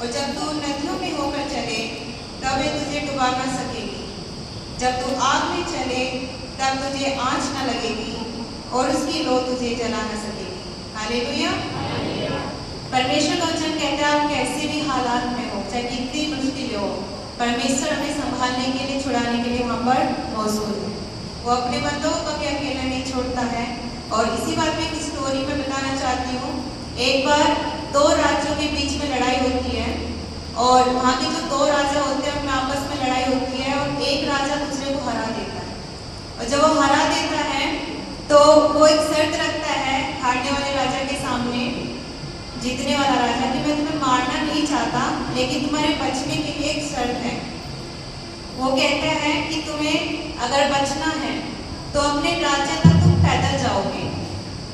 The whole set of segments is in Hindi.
और जब तू नदियों में होकर चले तब वे तुझे डुबा न सकेगी। जब तू आग में चले तब तुझे आँच न लगेगी और उसकी लो तुझे जला न सकेगी। हालेलुया। परमेश्वर का वचन कहता है आप कैसे भी हालात में हो, चाहे कितनी मुश्किल हो, परमेश्वर हमें संभालने के लिए, छुड़ाने के लिए वहाँ पर मौजूद है। वो अपने बंदों को कभी अकेला नहीं छोड़ता है। और इसी बात में एक स्टोरी में बताना चाहती हूँ। एक बार दो राज्यों के बीच में लड़ाई होती है और वहाँ के जो दो राजा होते हैं उनमें आपस में लड़ाई होती है और एक राजा दूसरे को हरा देता है। और जब वो हरा देता है तो वो एक शर्त रखता है हारने वाले राजा के सामने, जीतने वाला राजा, कि मैं तुम्हें मारना नहीं चाहता लेकिन तुम्हारे बचने के लिए एक शर्त है। वो कहता है कि तुम्हें अगर बचना है तो अपने राज्य तक तुम पैदल जाओगे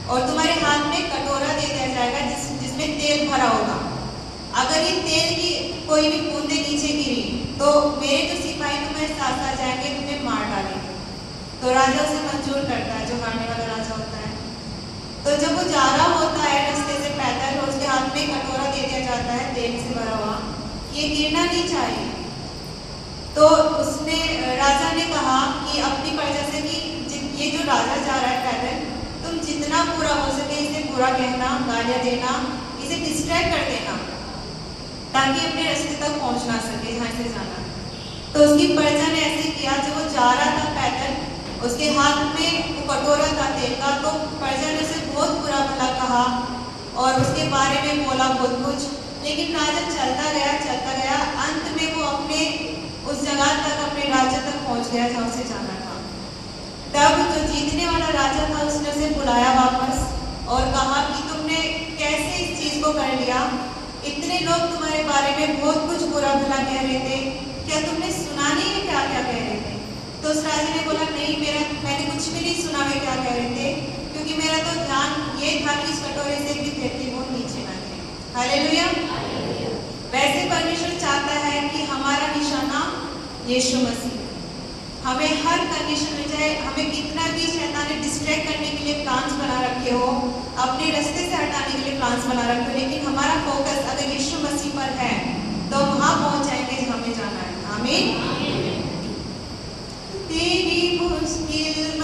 और तुम्हारे हाथ में कटोरा दे दिया जाएगा जिसमें तेल भरा होगा। अगर ये तेल की कोई भी बूंदे नीचे गिरी तो मेरे जो सिपाही तुम्हारे साथ आ जाएंगे, तुम्हें मार डालेंगे। तो राजा उसे मंजूर करता है, जो हारने वाला राजा होता है। तो जब वो जा रहा होता है रास्ते से पैदल और उसके हाथ में कटोरा दे दिया जाता है तेल से भरा हुआ, ये गिरना नहीं चाहिए। तो उसने राजा ने कहा कि अपनी प्रजा से कि ये जो राजा जा रहा है पैदल, तुम जितना पूरा हो सके इसे बुरा कहना, गालियाँ देना, इसे डिस्ट्रैक्ट कर देना ताकि अपने रास्ते तक पहुंच ना सके जहाँ से जाना। तो उसकी प्रजा ने ऐसे किया। जब वो जा रहा था पैदल, उसके हाथ में वो कटोरा था तेल का, तो प्रजा ने उसे बहुत बुरा भला कहा और उसके बारे में बोला बहुत कुछ। लेकिन राजा चलता गया। अंत में वो अपने उस जगह तक, अपने राज्य तक पहुंच गया जहाँ उसे जाना था। तब जो जीतने वाला राजा था उसने उसे बुलाया वापस और कहा कि तुमने कैसे इस चीज को कर लिया? इतने लोग तुम्हारे बारे में बहुत कुछ बुरा भला कह रहे थे, क्या तुमने सुना नहीं है क्या क्या कह रहे थे? तो उस राजा ने बोला नहीं, मैंने कुछ भी नहीं सुना है क्या कह रहे थे, क्योंकि मेरा तो ध्यान ये था कि इस कटोरे से भी व्यक्ति को नीचे ना गिरे। हालेलुया। वैसे परमेश्वर चाहता है कि हमारा निशाना यीशु मसीह। हमें हर कंडीशन में, चाहे हमें कितना भी शैतान ने डिस्ट्रैक्ट करने के लिए प्लान्स बना रखे हो, अपने रास्ते से हटाने के लिए प्लान्स बना रखे हो, लेकिन हमारा फोकस अगर यीशु मसीह पर है तो वहां पहुंच जाएंगे जहां हमें जाना है। आमीन। तेरी मुश्किल